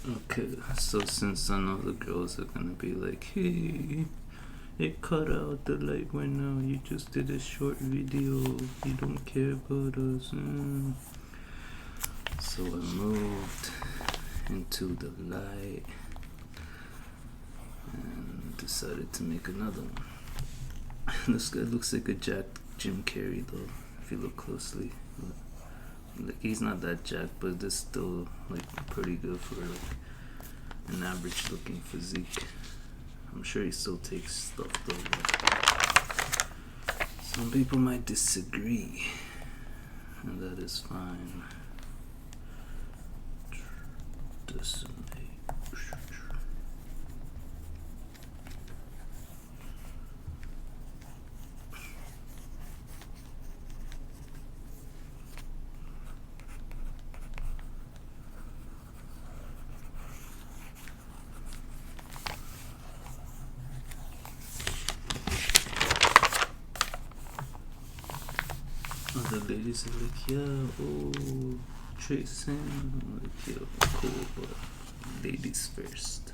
Okay, so since I know the girls are gonna be like, hey, it cut out the light right now, you just did a short video, you don't care about us. So I moved into the light and decided to make another one. This guy looks like a jacked Jim Carrey though, if you look closely. Like he's not that jacked, but it's still like pretty good for like an average looking physique. I'm sure he still takes stuff though, but some people might disagree, and that is fine. Other ladies are like, yeah, oh, Tracy. I'm like, yo, cool, but ladies first.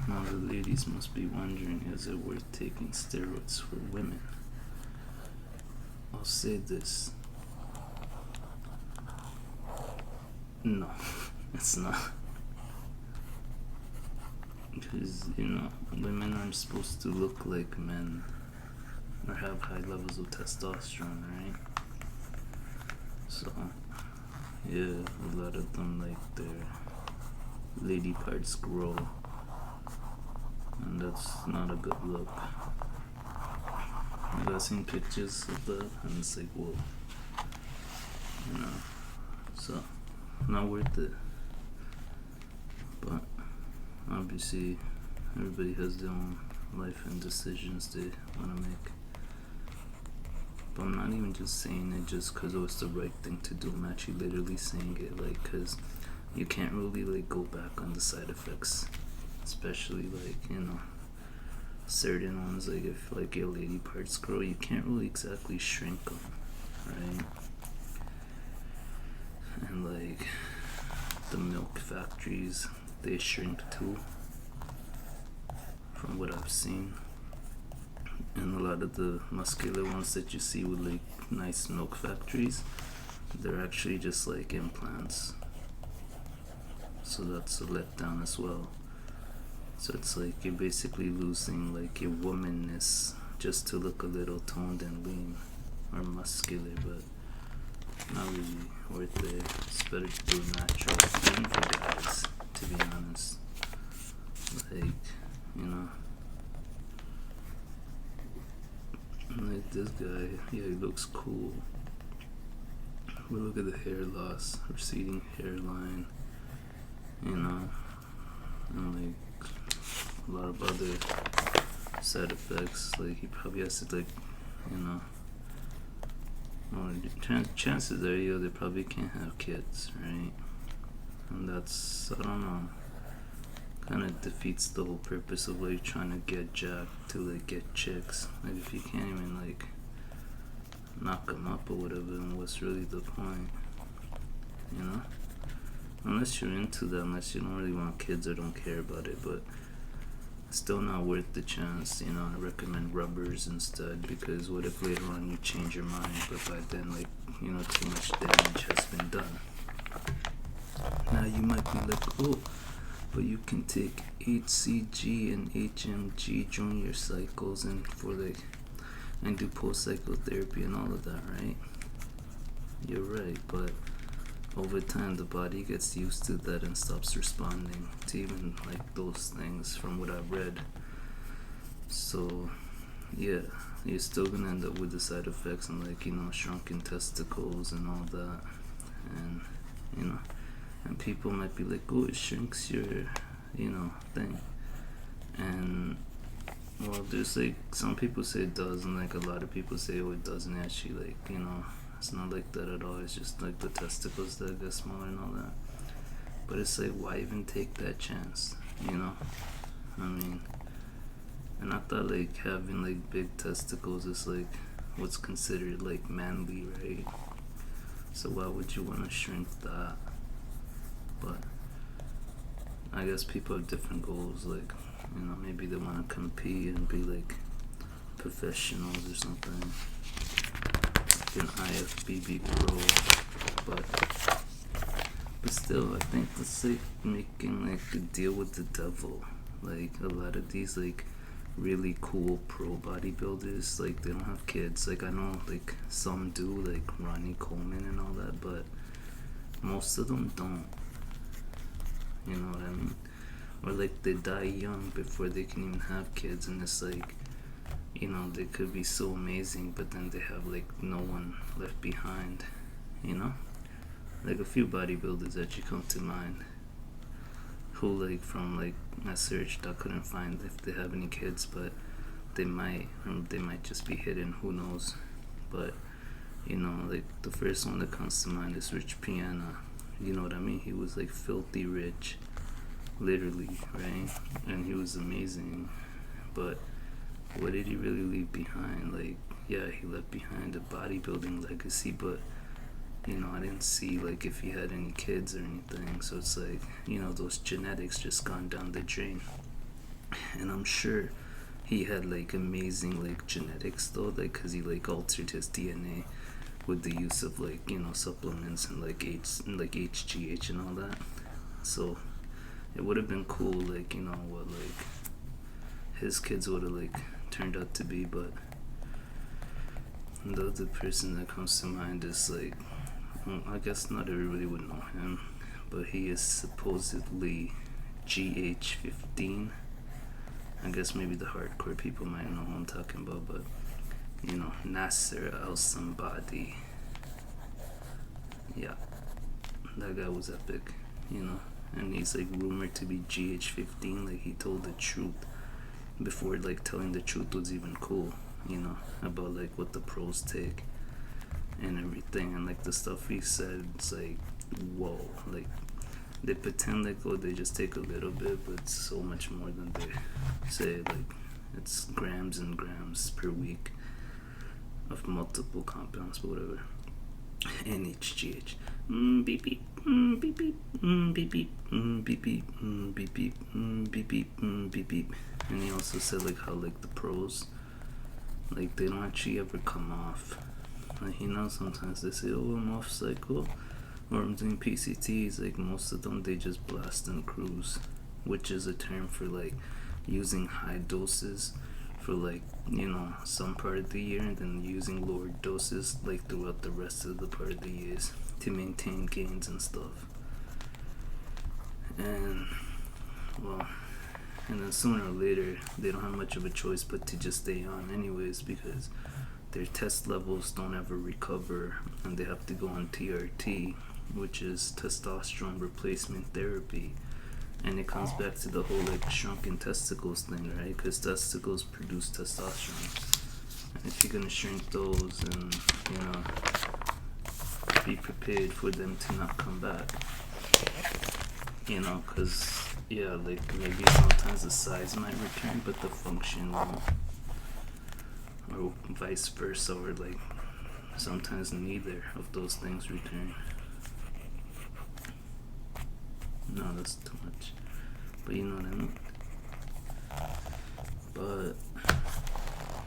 Now the ladies must be wondering, is it worth taking steroids for women? I'll say this. No, it's not. Because, women aren't supposed to look like men or have high levels of testosterone, right? So, yeah, a lot of them like their lady parts grow, and that's not a good look. I've seen pictures of that, and it's like, whoa, so not worth it. But obviously, everybody has their own life and decisions they want to make. But I'm not even just saying it just because it was the right thing to do. I'm actually literally saying it like because you can't really like go back on the side effects, especially like certain ones. Like if like your lady parts grow, you can't really exactly shrink them, right? And like the milk factories, they shrink too, from what I've seen. And a lot of the muscular ones that you see with like nice milk factories, they're actually just like implants. So that's a letdown as well. So it's like you're basically losing like your womanness just to look a little toned and lean or muscular, but not really worth it. It's better to do natural, even for guys, to be honest. Like, like this guy, yeah, he looks cool. But look at the hair loss, receding hairline, and like a lot of other side effects. Like he probably has to like, chances are, they probably can't have kids, right? And that's, I don't know, kind of defeats the whole purpose of like trying to get jacked to like get chicks. Like if you can't even like knock them up or whatever, then what's really the point? Unless you're into that, unless you don't really want kids or don't care about it, but still not worth the chance. I recommend rubbers instead, because what if later on you change your mind, but by then like too much damage has been done. Now you might be like, oh, but you can take HCG and HMG during your cycles and do post-cycle therapy and all of that, right? You're right, but over time the body gets used to that and stops responding to even like those things, from what I've read. So yeah, you're still gonna end up with the side effects and like shrunken testicles and all that, and and people might be like, oh, it shrinks your thing, and well, there's like some people say it does, and like a lot of people say, oh, it doesn't actually. Like it's not like that at all. It's just like the testicles that get smaller and all that. But it's like, why even take that chance? I mean, And I thought like having like big testicles is like what's considered like manly, right? So why would you want to shrink that? But I guess people have different goals. Like, maybe they want to compete and be like professionals or something, like an IFBB pro. But still, I think that's like making like a deal with the devil. Like a lot of these like really cool pro bodybuilders, like they don't have kids. Like I know like some do, like Ronnie Coleman and all that, but most of them don't. You know what I mean? Or like they die young before they can even have kids, and it's like, they could be so amazing, but then they have like no one left behind. Like a few bodybuilders that you come to mind, who like from like I searched, I couldn't find if they have any kids, but they might, or they might just be hidden. Who knows? But like the first one that comes to mind is Rich Piana. You know what I mean? He was like filthy rich, literally, right? And he was amazing. But what did he really leave behind? Like, yeah, he left behind a bodybuilding legacy, but I didn't see like if he had any kids or anything. So it's like, those genetics just gone down the drain. And I'm sure he had like amazing like genetics though, like because he like altered his DNA with the use of like supplements and like HGH and all that. So it would have been cool, like what like his kids would have like turned out to be. But the other person that comes to mind is like, I guess not everybody would know him, but he is supposedly GH15. I guess maybe the hardcore people might know who I'm talking about, but Nasser Al Somebody. Yeah, that guy was epic, and he's like rumored to be GH15. Like he told the truth before like telling the truth was even cool, about like what the pros take and everything. And like the stuff he said, it's like, whoa, like they pretend like, oh, they just take a little bit, but it's so much more than they say. Like it's grams and grams per week of multiple compounds, but whatever. NHGH. Beep beep. Beep beep. Beep beep. Beep beep. Beep beep. Beep beep. Beep beep. And he also said like how like the pros, like they don't actually ever come off. Like sometimes they say, oh, I'm off cycle, or I'm doing PCTs. Like most of them, they just blast and cruise, which is a term for like using high doses for like some part of the year, and then using lower doses like throughout the rest of the part of the years to maintain gains and stuff. And then sooner or later they don't have much of a choice but to just stay on anyways, because their test levels don't ever recover, and they have to go on TRT, which is testosterone replacement therapy. And it comes back to the whole like shrunken testicles thing, right? Because testicles produce testosterone, and if you're gonna shrink those, and be prepared for them to not come back, because like maybe sometimes the size might return, but the function won't, or vice versa, or like sometimes neither of those things return. No, that's too much. But you know what I mean?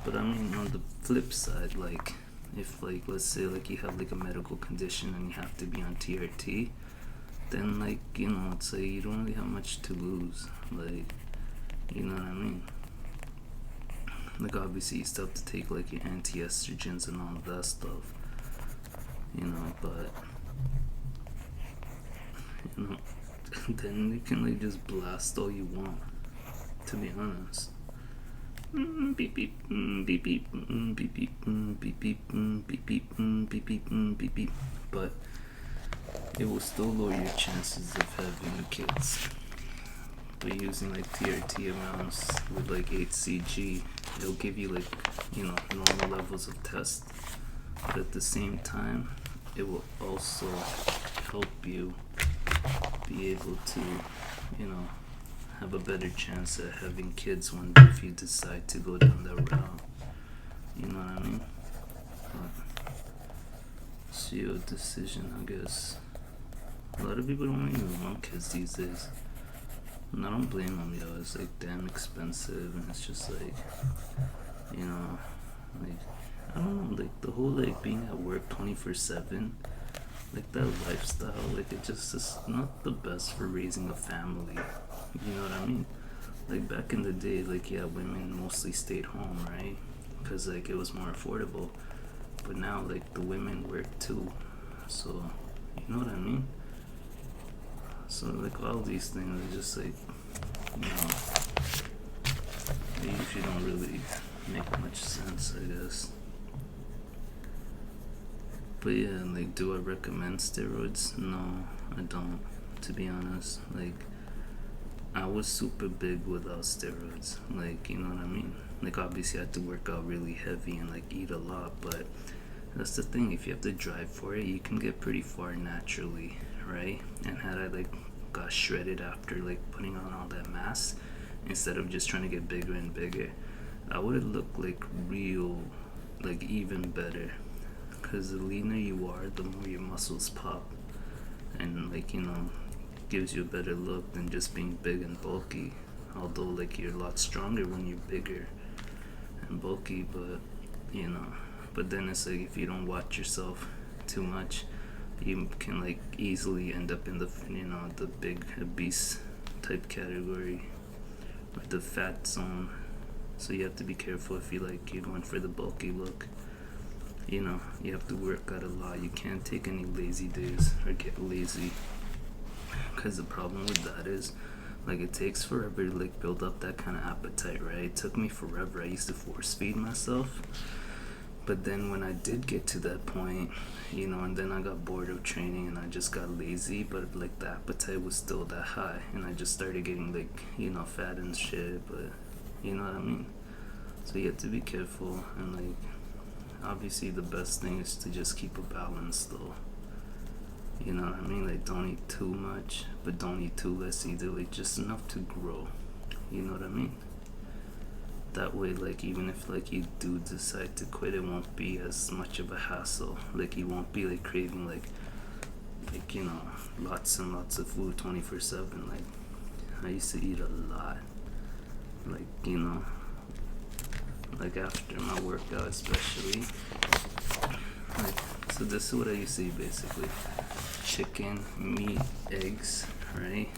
But I mean, on the flip side, like if like let's say like you have like a medical condition and you have to be on TRT, then like it's like you don't really have much to lose. Like, you know what I mean? Like obviously you still have to take like your anti-estrogens and all of that stuff, but then you can like just blast all you want, to be honest. Beep beep. Beep beep. Beep beep. Beep beep. Beep beep. Beep beep. Beep beep. But it will still lower your chances of having kids. But using like TRT amounts with like HCG, it'll give you like normal levels of test, but at the same time it will also help you be able to have a better chance at having kids one day if you decide to go down that route. You know what I mean? But it's your decision, I guess. A lot of people don't even want kids these days. And I don't blame them, yo. It's like damn expensive, and it's just like, you know, like I don't know, like the whole like being at work 24/7, like that lifestyle, like it just is not the best for raising a family. You know what I mean? Like back in the day, like yeah, women mostly stayed home, right? Because like it was more affordable. But now like the women work too, so you know what I mean? So like all these things are just like, you know, they usually don't really make much sense, I guess. But yeah, like, do I recommend steroids? No, I don't. To be honest, like, I was super big without steroids. Like, you know what I mean? Like, obviously, I had to work out really heavy and like eat a lot, but that's the thing. If you have to drive for it, you can get pretty far naturally, right? And had I like got shredded after like putting on all that mass, instead of just trying to get bigger and bigger, I would have looked like real, like even better. Cause the leaner you are, the more your muscles pop, and like you know, gives you a better look than just being big and bulky. Although like you're a lot stronger when you're bigger and bulky, but you know, but then it's like if you don't watch yourself too much, you can like easily end up in the, you know, the big obese type category or the fat zone. So you have to be careful if you like you're going for the bulky look. You know, you have to work out a lot. You can't take any lazy days or get lazy. Because the problem with that is, like, it takes forever to like build up that kind of appetite, right? It took me forever. I used to force feed myself. But then when I did get to that point, you know, and then I got bored of training and I just got lazy, but like the appetite was still that high, and I just started getting like, you know, fat and shit. But you know what I mean? So you have to be careful, and like obviously the best thing is to just keep a balance though. You know what I mean? Like don't eat too much, but don't eat too less either. Like just enough to grow. You know what I mean? That way, like even if like you do decide to quit, it won't be as much of a hassle. Like you won't be like craving like you know, lots and lots of food 24/7. Like I used to eat a lot. Like you know, like after my workout especially. Like so this is what I used to eat basically: chicken, meat, eggs, right?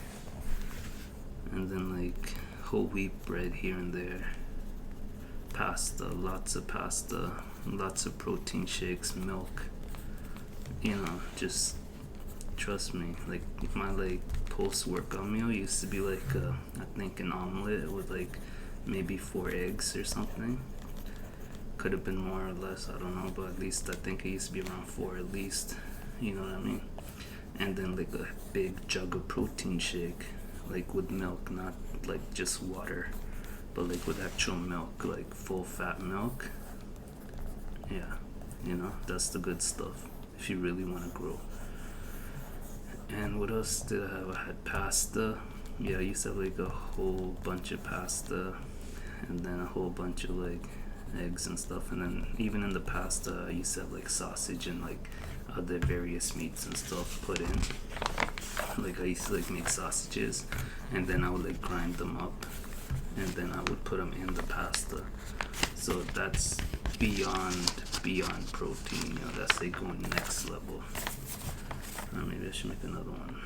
And then like whole wheat bread here and there. Pasta, lots of protein shakes, milk. You know, just trust me. Like my like post workout meal used to be like I think an omelet with like maybe 4 eggs or something. Could have been more or less, I don't know, but at least I think it used to be around 4 at least. You know what I mean? And then like a big jug of protein shake, like with milk, not like just water, but like with actual milk, like full fat milk. Yeah, you know, that's the good stuff if you really want to grow. And what else did I have? I had pasta. Yeah, I used to have like a whole bunch of pasta, and then a whole bunch of like eggs and stuff. And then even in the pasta, I used to have like sausage and like other various meats and stuff put in. Like I used to like make sausages, and then I would like grind them up, and then I would put them in the pasta. So that's beyond protein. You know, that's like going next level. Maybe I should make another one.